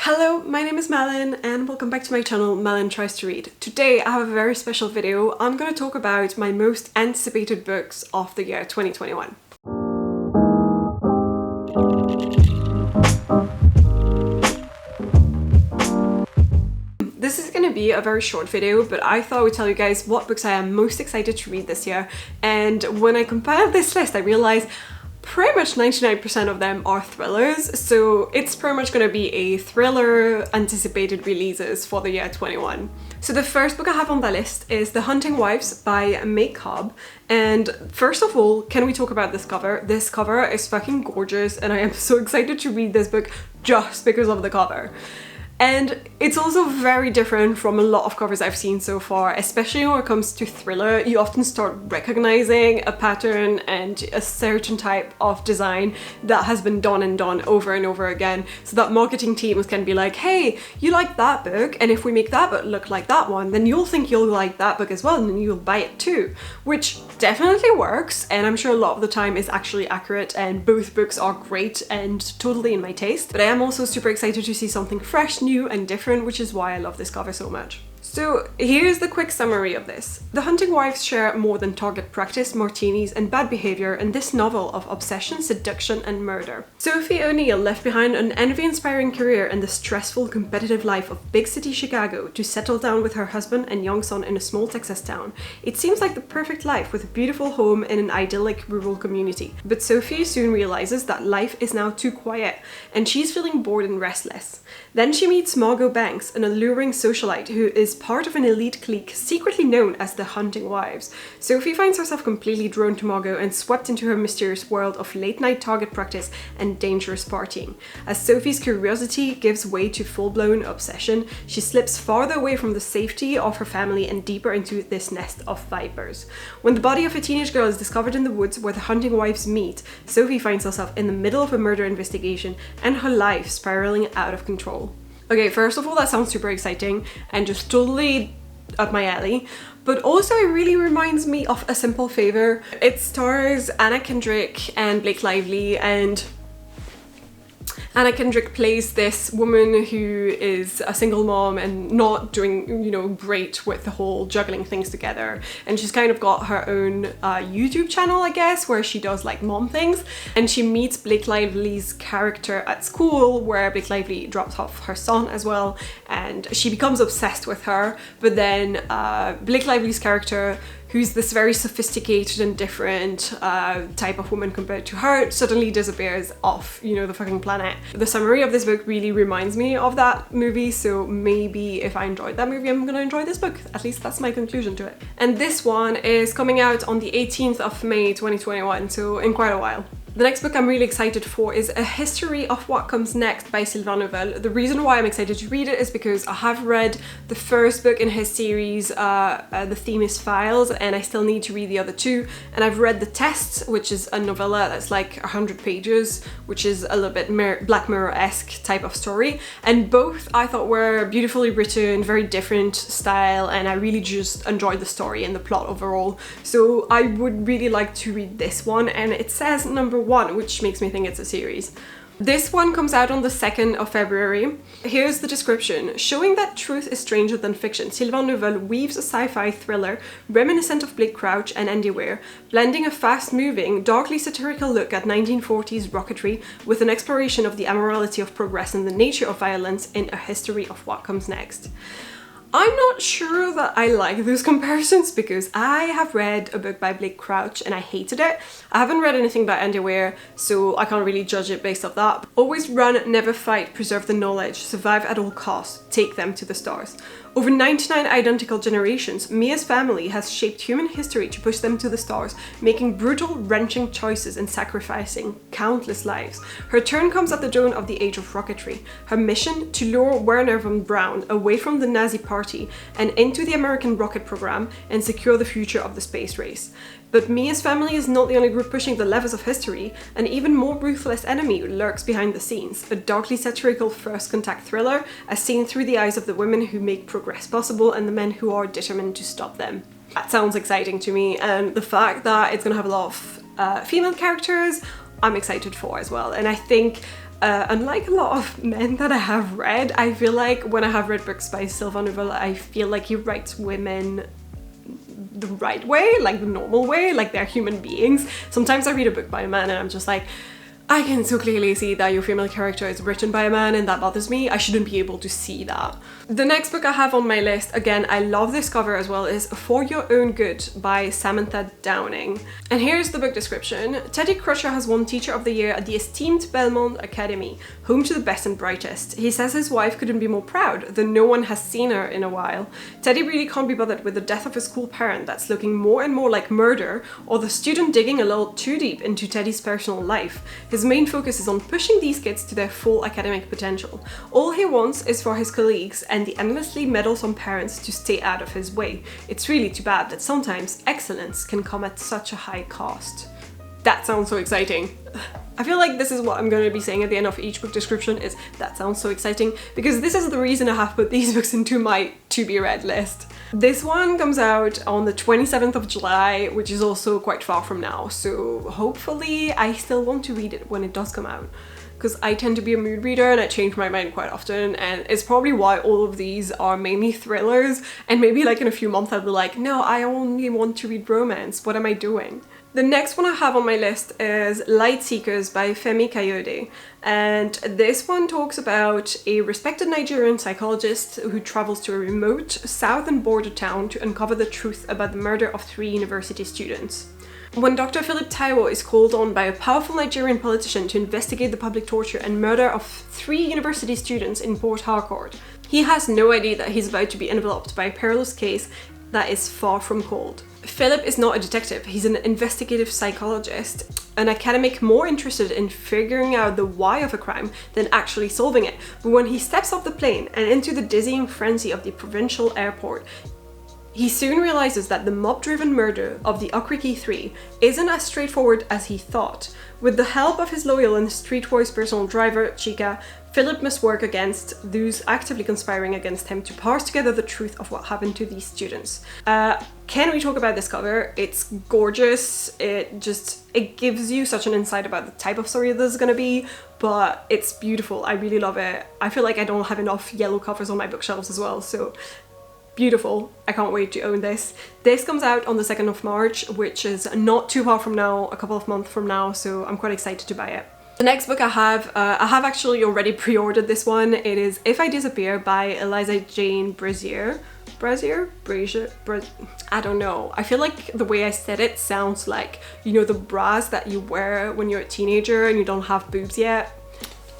Hello, my name is Malin and welcome back to my channel Malin Tries to Read. Today I have a very special video. I'm going to talk about my most anticipated books of the year 2021. This is going to be a very short video, but I thought I would tell you guys what books I am most excited to read this year. And when I compiled this list, I realized pretty much 99% of them are thrillers, so it's pretty much going to be a thriller anticipated releases for the year 21. So the first book I have on the list is The Hunting Wives by May Cobb, and first of all, can we talk about this cover? This cover is fucking gorgeous and I am so excited to read this book just because of the cover. And it's also very different from a lot of covers I've seen so far, especially when it comes to thriller. You often start recognizing a pattern and a certain type of design that has been done and done over and over again, so that marketing teams can be like, hey, you like that book, and if we make that book look like that one, then you'll think you'll like that book as well, and then you'll buy it too, which definitely works, and I'm sure a lot of the time is actually accurate, and both books are great and totally in my taste. But I am also super excited to see something fresh, new and different, which is why I love this cover so much. So here's the quick summary of this. The Hunting Wives share more than target practice, martinis and bad behavior in this novel of obsession, seduction and murder. Sophie O'Neill left behind an envy-inspiring career in the stressful, competitive life of big city Chicago to settle down with her husband and young son in a small Texas town. It seems like the perfect life with a beautiful home in an idyllic rural community. But Sophie soon realizes that life is now too quiet and she's feeling bored and restless. Then she meets Margot Banks, an alluring socialite who is part of an elite clique secretly known as the Hunting Wives. Sophie finds herself completely drawn to Margot and swept into her mysterious world of late-night target practice and dangerous partying. As Sophie's curiosity gives way to full-blown obsession, she slips farther away from the safety of her family and deeper into this nest of vipers. When the body of a teenage girl is discovered in the woods where the Hunting Wives meet, Sophie finds herself in the middle of a murder investigation and her life spiraling out of control. Okay, first of all, that sounds super exciting and just totally up my alley, but also it really reminds me of A Simple Favor. It stars Anna Kendrick and Blake Lively, and Anna Kendrick plays this woman who is a single mom and not doing, great with the whole juggling things together. And she's kind of got her own YouTube channel, I guess, where she does like mom things. And she meets Blake Lively's character at school, where Blake Lively drops off her son as well. And she becomes obsessed with her. But then Blake Lively's character, who's this very sophisticated and different type of woman compared to her, suddenly disappears off, the fucking planet. The summary of this book really reminds me of that movie, so maybe if I enjoyed that movie, I'm gonna enjoy this book. At least that's my conclusion to it. And this one is coming out on the 18th of May 2021, so in quite a while. The next book I'm really excited for is A History of What Comes Next by Sylvain Neuvel. The reason why I'm excited to read it is because I have read the first book in his series, The Theme is Files, and I still need to read the other two. And I've read The Test, which is a novella that's like 100 pages, which is a little bit Black Mirror-esque type of story. And both I thought were beautifully written, very different style, and I really just enjoyed the story and the plot overall. So I would really like to read this one, and it says number 1, which makes me think it's a series. This one comes out on the 2nd of February. Here's the description. Showing that truth is stranger than fiction, Sylvain Neuvel weaves a sci-fi thriller reminiscent of Blake Crouch and Andy Weir, blending a fast-moving, darkly satirical look at 1940s rocketry with an exploration of the amorality of progress and the nature of violence in A History of What Comes Next. I'm not sure that I like those comparisons because I have read a book by Blake Crouch and I hated it. I haven't read anything by Andy Weir, so I can't really judge it based off that. Always run, never fight, preserve the knowledge, survive at all costs, take them to the stars. Over 99 identical generations, Mia's family has shaped human history to push them to the stars, making brutal, wrenching choices and sacrificing countless lives. Her turn comes at the dawn of the age of rocketry. Her mission, to lure Werner von Braun away from the Nazi party and into the American rocket program and secure the future of the space race. But Mia's family is not the only group pushing the levers of history. An even more ruthless enemy lurks behind the scenes, a darkly satirical first contact thriller as seen through the eyes of the women who make progress possible and the men who are determined to stop them. That sounds exciting to me, and the fact that it's gonna have a lot of female characters, I'm excited for as well. And I think Unlike a lot of men that I have read, I feel like when I have read books by Sylvain Neuvel, I feel like he writes women the right way, like the normal way, like they're human beings. Sometimes I read a book by a man and I'm just like, I can so clearly see that your female character is written by a man and that bothers me. I shouldn't be able to see that. The next book I have on my list, again, I love this cover as well, is For Your Own Good by Samantha Downing. And here's the book description. Teddy Crusher has won Teacher of the Year at the esteemed Belmont Academy, home to the best and brightest. He says his wife couldn't be more proud, though no one has seen her in a while. Teddy really can't be bothered with the death of his cool parent that's looking more and more like murder, or the student digging a little too deep into Teddy's personal life. His main focus is on pushing these kids to their full academic potential. All he wants is for his colleagues and the endlessly meddlesome parents to stay out of his way. It's really too bad that sometimes excellence can come at such a high cost. That sounds so exciting. I feel like this is what I'm going to be saying at the end of each book description, is that sounds so exciting, because this is the reason I have put these books into my to be read list. This one comes out on the 27th of July, which is also quite far from now, so hopefully I still want to read it when it does come out, because I tend to be a mood reader and I change my mind quite often, and it's probably why all of these are mainly thrillers, and maybe like in a few months I'll be like, no, I only want to read romance, what am I doing? The next one I have on my list is Lightseekers by Femi Kayode, and this one talks about a respected Nigerian psychologist who travels to a remote southern border town to uncover the truth about the murder of 3 university students. When Dr. Philip Taiwo is called on by a powerful Nigerian politician to investigate the public torture and murder of 3 university students in Port Harcourt, he has no idea that he's about to be enveloped by a perilous case that is far from cold. Philip is not a detective, he's an investigative psychologist, an academic more interested in figuring out the why of a crime than actually solving it. But when he steps off the plane and into the dizzying frenzy of the provincial airport, he soon realizes that the mob-driven murder of the Okriki 3 isn't as straightforward as he thought. With the help of his loyal and streetwise personal driver, Chika, Philip must work against those actively conspiring against him to parse together the truth of what happened to these students. Can we talk about this cover? It's gorgeous. It gives you such an insight about the type of story this is gonna be, but it's beautiful. I really love it. I feel like I don't have enough yellow covers on my bookshelves as well, so beautiful. I can't wait to own this. This comes out on the 2nd of March, which is not too far from now, a couple of months from now, so I'm quite excited to buy it. The next book I have actually already pre-ordered this one. It is If I Disappear by Eliza Jane Brazier. I don't know. I feel like the way I said it sounds like, you know, the bras that you wear when you're a teenager and you don't have boobs yet.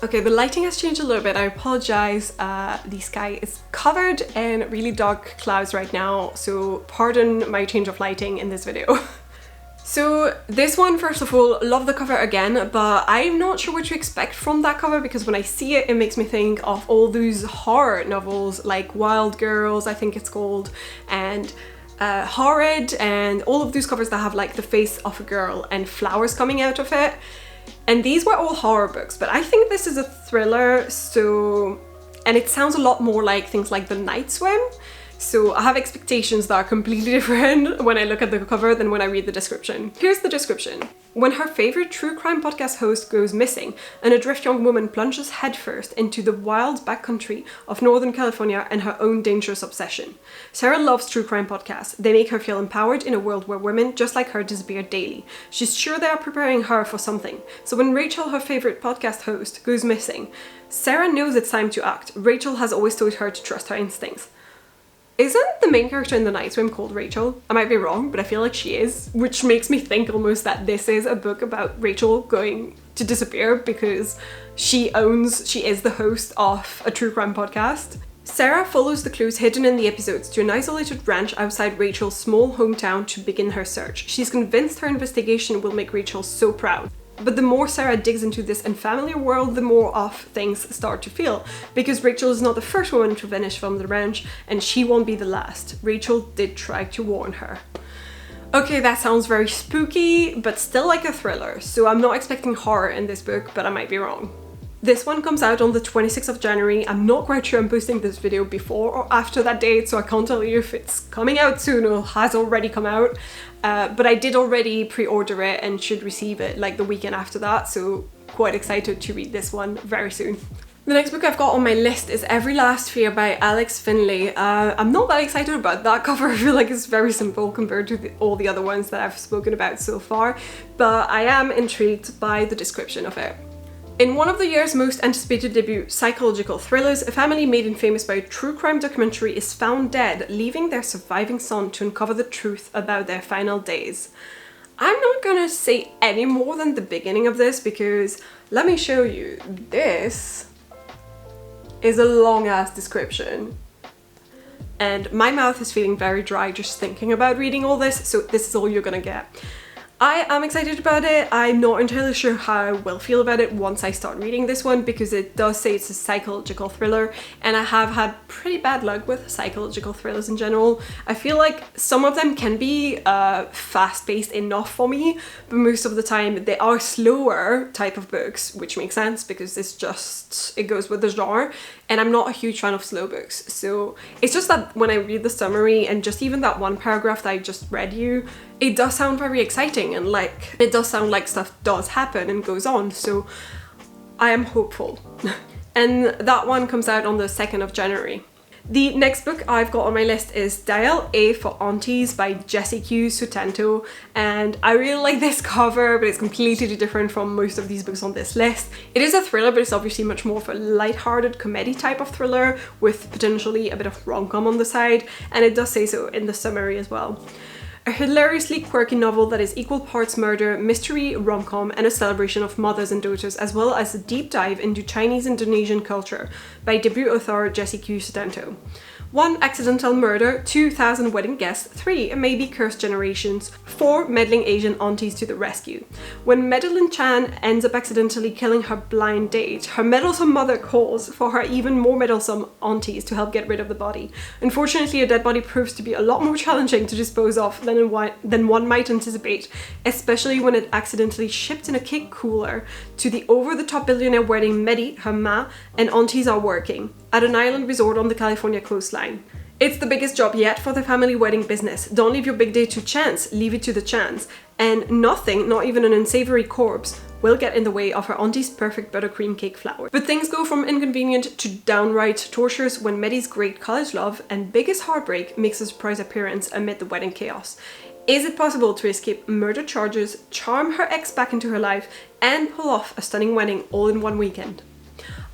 Okay, the lighting has changed a little bit. I apologize. The sky is covered in really dark clouds right now, so pardon my change of lighting in this video. So this one, first of all, love the cover again, but I'm not sure what to expect from that cover, because when I see it, it makes me think of all those horror novels like Wild Girls, I think it's called, and Horrid, and all of those covers that have like the face of a girl and flowers coming out of it. And these were all horror books, but I think this is a thriller, and it sounds a lot more like things like The Night Swim. So I have expectations that are completely different when I look at the cover than when I read the description. Here's the description. When her favorite true crime podcast host goes missing, an adrift young woman plunges headfirst into the wild backcountry of Northern California and her own dangerous obsession. Sarah loves true crime podcasts. They make her feel empowered in a world where women just like her disappear daily. She's sure they are preparing her for something. So when Rachel, her favorite podcast host, goes missing, Sarah knows it's time to act. Rachel has always told her to trust her instincts. Isn't the main character in The Night Swim called Rachel? I might be wrong, but I feel like she is, which makes me think almost that this is a book about Rachel going to disappear because she is the host of a true crime podcast. Sarah follows the clues hidden in the episodes to an isolated ranch outside Rachel's small hometown to begin her search. She's convinced her investigation will make Rachel so proud. But the more Sarah digs into this unfamiliar world, the more off things start to feel. Because Rachel is not the first woman to vanish from the ranch, and she won't be the last. Rachel did try to warn her. Okay, that sounds very spooky, but still like a thriller, so I'm not expecting horror in this book, but I might be wrong. This one comes out on the 26th of January. I'm not quite sure I'm posting this video before or after that date, so I can't tell you if it's coming out soon or has already come out. But I did already pre-order it and should receive it like the weekend after that, so quite excited to read this one very soon. The next book I've got on my list is Every Last Fear by Alex Finlay. I'm not that excited about that cover. I feel like it's very simple compared to all the other ones that I've spoken about so far, but I am intrigued by the description of it. In one of the year's most anticipated debut psychological thrillers, a family made famous by a true crime documentary is found dead, leaving their surviving son to uncover the truth about their final days. I'm not gonna say any more than the beginning of this because let me show you. This is a long ass description and my mouth is feeling very dry just thinking about reading all this, so this is all you're gonna get. I am excited about it. I'm not entirely sure how I will feel about it once I start reading this one because it does say it's a psychological thriller and I have had pretty bad luck with psychological thrillers in general. I feel like some of them can be fast-paced enough for me, but most of the time they are slower type of books, which makes sense because it goes with the genre, and I'm not a huge fan of slow books. So it's just that when I read the summary and just even that one paragraph that I just read you, it does sound very exciting and like it does sound like stuff does happen and goes on, so I am hopeful. And that one comes out on the 2nd of January. The next book I've got on my list is Dial A For Aunties by Jessie Q Sutanto, and I really like this cover, but it's completely different from most of these books on this list. It is a thriller, but it's obviously much more of a light-hearted comedy type of thriller with potentially a bit of rom-com on the side, and it does say so in the summary as well. A hilariously quirky novel that is equal parts murder, mystery, rom-com, and a celebration of mothers and daughters, as well as a deep dive into Chinese Indonesian culture by debut author Jessie Q Sutanto. 1. Accidental murder. 2. 1,000 wedding guests. 3. Maybe cursed generations. 4. Meddling Asian aunties to the rescue. When Madeline Chan ends up accidentally killing her blind date, her meddlesome mother calls for her even more meddlesome aunties to help get rid of the body. Unfortunately, a dead body proves to be a lot more challenging to dispose of than one might anticipate, especially when it accidentally shipped in a cake cooler to the over-the-top billionaire wedding Mehdi, her ma, and aunties are working at an island resort on the California coastline. It's the biggest job yet for the family wedding business. Don't leave your big day to chance, leave it to the chance. And nothing, not even an unsavory corpse, will get in the way of her auntie's perfect buttercream cake flour. But things go from inconvenient to downright torturous when Mehdi's great college love and biggest heartbreak makes a surprise appearance amid the wedding chaos. Is it possible to escape murder charges, charm her ex back into her life, and pull off a stunning wedding all in one weekend?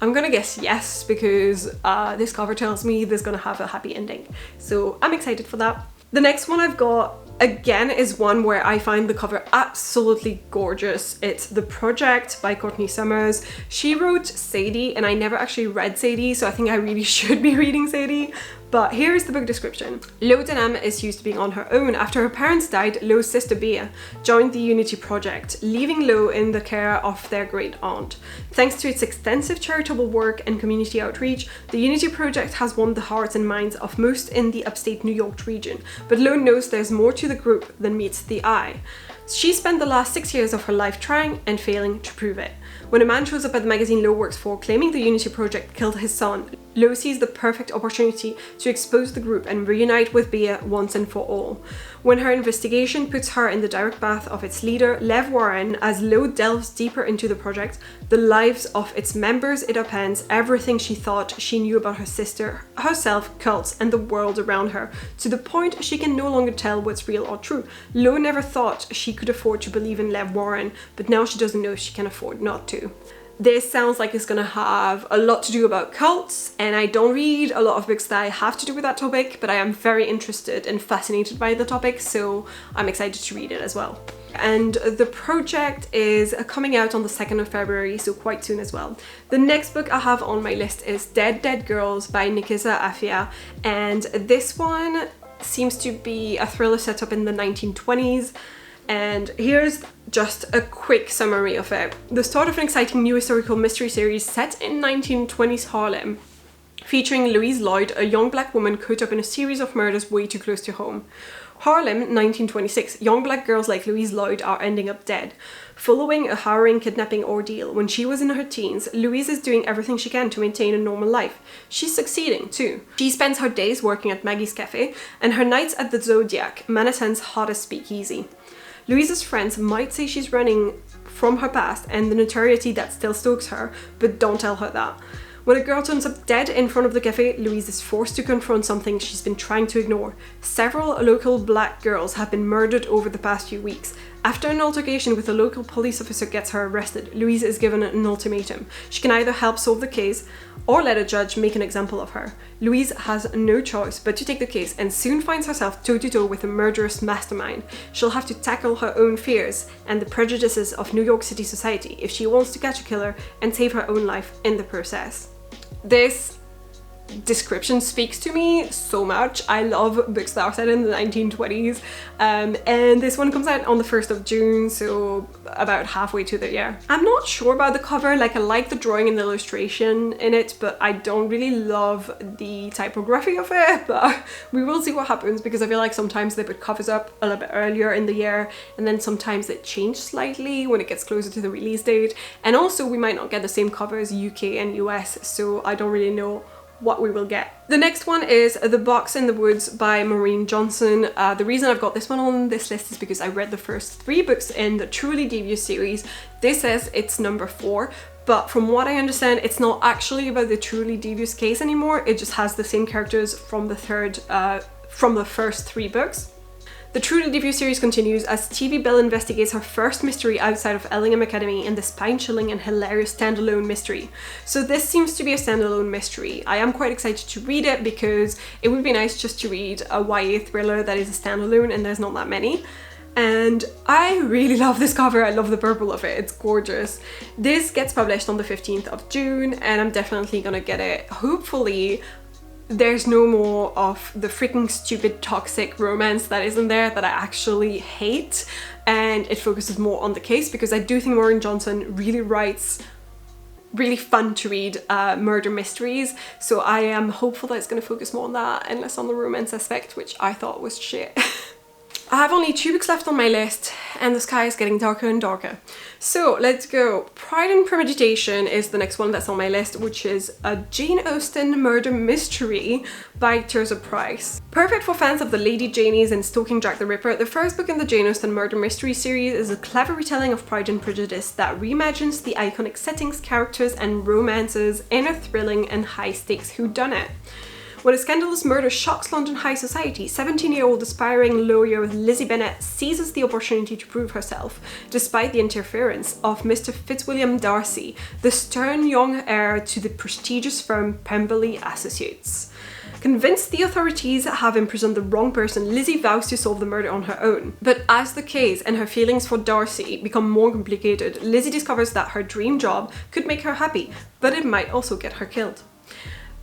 I'm gonna guess yes, because this cover tells me there's gonna have a happy ending. So I'm excited for that. The next one I've got, again, is one where I find the cover absolutely gorgeous. It's The Project by Courtney Summers. She wrote Sadie, and I never actually read Sadie, so I think I really should be reading Sadie. But here's the book description. Lo Denham is used to being on her own. After her parents died, Lo's sister Bea joined the Unity Project, leaving Lo in the care of their great aunt. Thanks to its extensive charitable work and community outreach, the Unity Project has won the hearts and minds of most in the upstate New York region. But Lo knows there's more to the group than meets the eye. She spent the last 6 years of her life trying and failing to prove it. When a man shows up at the magazine Lo works for, claiming the Unity Project killed his son, Lo sees the perfect opportunity to expose the group and reunite with Bea once and for all. When her investigation puts her in the direct path of its leader, Lev Warren, as Lo delves deeper into the project, the lives of its members, it upends everything she thought she knew about her sister, herself, cults, and the world around her, to the point she can no longer tell what's real or true. Lo never thought she could afford to believe in Lev Warren, but now she doesn't know if she can afford not to. This sounds like it's gonna have a lot to do about cults, and I don't read a lot of books that have to do with that topic, but I am very interested and fascinated by the topic, so I'm excited to read it as well. And The Project is coming out on the 2nd of February, so quite soon as well. The next book I have on my list is Dead Dead Girls by Nikisa Afia, and this one seems to be a thriller set up in the 1920s. And here's just a quick summary of it. The start of an exciting new historical mystery series set in 1920s Harlem, featuring Louise Lloyd, a young black woman caught up in a series of murders way too close to home. Harlem, 1926. Young black girls like Louise Lloyd are ending up dead. Following a harrowing kidnapping ordeal when she was in her teens, Louise is doing everything she can to maintain a normal life. She's succeeding too. She spends her days working at Maggie's Cafe and her nights at the Zodiac, Manhattan's hottest speakeasy. Louise's friends might say she's running from her past and the notoriety that still stokes her, but don't tell her that. When a girl turns up dead in front of the cafe, Louise is forced to confront something she's been trying to ignore. Several local black girls have been murdered over the past few weeks. After an altercation with a local police officer gets her arrested, Louise is given an ultimatum. She can either help solve the case or let a judge make an example of her. Louise has no choice but to take the case and soon finds herself toe-to-toe with a murderous mastermind. She'll have to tackle her own fears and the prejudices of New York City society if she wants to catch a killer and save her own life in the process. This description speaks to me so much. I love books that are set in the 1920s, and this one comes out on the 1st of June, so about halfway to the year. I'm not sure about the cover. Like, I like the drawing and the illustration in it, but I don't really love the typography of it, but we will see what happens, because I feel like sometimes they put covers up a little bit earlier in the year, and then sometimes it changes slightly when it gets closer to the release date, and also we might not get the same covers UK and US, so I don't really know what we will get. The next one is The Box in the Woods by Maureen Johnson. The reason I've got this one on this list is because I read the first 3 books in the Truly Devious series. This says it's number 4, but from what I understand, it's not actually about the Truly Devious case anymore. It just has the same characters from the first 3 books. The Truly Devious series continues as TV Belle investigates her first mystery outside of Ellingham Academy in the spine-chilling and hilarious standalone mystery. So this seems to be a standalone mystery. I am quite excited to read it because it would be nice just to read a YA thriller that is a standalone, and there's not that many. And I really love this cover. I love the purple of it. It's gorgeous. This gets published on the 15th of June, and I'm definitely gonna get it. Hopefully there's no more of the freaking stupid toxic romance that isn't there that I actually hate, and it focuses more on the case, because I do think Maureen Johnson really writes really fun to read murder mysteries, so I am hopeful that it's going to focus more on that and less on the romance aspect, which I thought was shit. I have only 2 books left on my list, and the sky is getting darker and darker. So let's go. Pride and Premeditation is the next one that's on my list, which is a Jane Austen murder mystery by Tirzah Price. Perfect for fans of the Lady Janies and Stalking Jack the Ripper, the first book in the Jane Austen murder mystery series is a clever retelling of Pride and Prejudice that reimagines the iconic settings, characters, and romances in a thrilling and high-stakes whodunit. When a scandalous murder shocks London high society, 17-year-old aspiring lawyer Lizzie Bennet seizes the opportunity to prove herself, despite the interference of Mr. Fitzwilliam Darcy, the stern young heir to the prestigious firm Pemberley Associates. Convinced the authorities have imprisoned the wrong person, Lizzie vows to solve the murder on her own. But as the case and her feelings for Darcy become more complicated, Lizzie discovers that her dream job could make her happy, but it might also get her killed.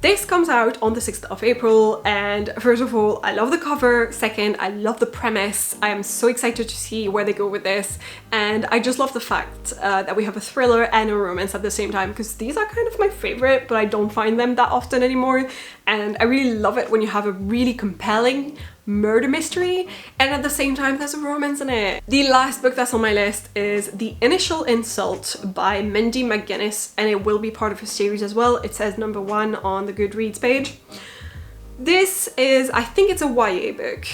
This comes out on the 6th of April, and first of all, I love the cover. Second, I love the premise. I am so excited to see where they go with this, and I just love the fact that we have a thriller and a romance at the same time, because these are kind of my favorite, but I don't find them that often anymore, and I really love it when you have a really compelling murder mystery and at the same time there's a romance in it. The last book that's on my list is The Initial Insult by Mindy McGuinness, and it will be part of a series as well. It says number 1 on the Goodreads page. This is, I think it's a YA book.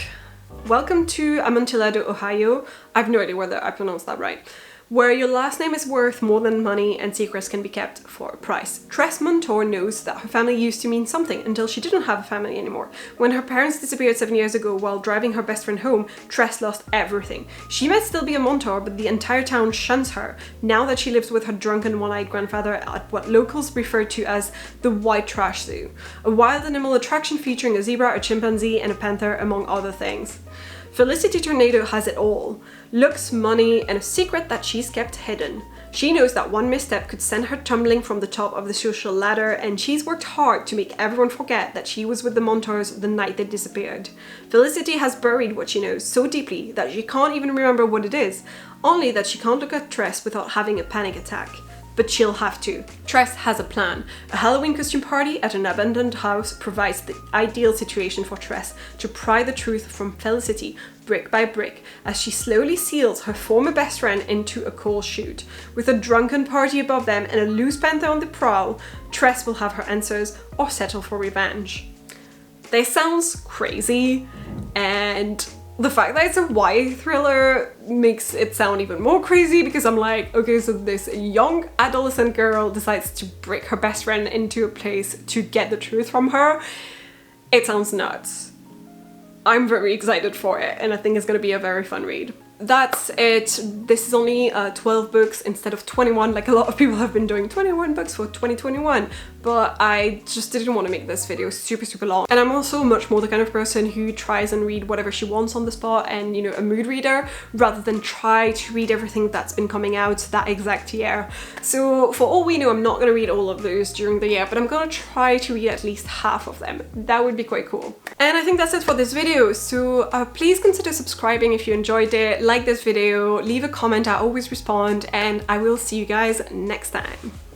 Welcome to Amontillado, Ohio. I have no idea whether I pronounced that right. Where your last name is worth more than money and secrets can be kept for a price. Tress Montour knows that her family used to mean something until she didn't have a family anymore. When her parents disappeared 7 years ago while driving her best friend home, Tress lost everything. She might still be a Montour, but the entire town shuns her now that she lives with her drunken one-eyed grandfather at what locals refer to as the White Trash Zoo, a wild animal attraction featuring a zebra, a chimpanzee, and a panther, among other things. Felicity Tornado has it all. Looks, money, and a secret that she's kept hidden. She knows that one misstep could send her tumbling from the top of the social ladder, and she's worked hard to make everyone forget that she was with the Montours the night they disappeared. Felicity has buried what she knows so deeply that she can't even remember what it is, only that she can't look at Tress without having a panic attack. But she'll have to. Tress has a plan. A Halloween costume party at an abandoned house provides the ideal situation for Tress to pry the truth from Felicity brick by brick as she slowly seals her former best friend into a coal chute. With a drunken party above them and a loose panther on the prowl, Tress will have her answers or settle for revenge. This sounds crazy, and The fact that it's a YA thriller makes it sound even more crazy, because I'm like, okay, so this young adolescent girl decides to break her best friend into a place to get the truth from her. It sounds nuts. I'm very excited for it, and I think it's gonna be a very fun read. That's it. This is only 12 books instead of 21, like a lot of people have been doing 21 books for 2021, but I just didn't want to make this video super long. And I'm also much more the kind of person who tries and read whatever she wants on the spot, and you know, a mood reader, rather than try to read everything that's been coming out that exact year. So for all we know, I'm not going to read all of those during the year, but I'm going to try to read at least half of them. That would be quite cool. And I think that's it for this video. So please consider subscribing if you enjoyed it. Like this video, leave a comment, I always respond, and I will see you guys next time.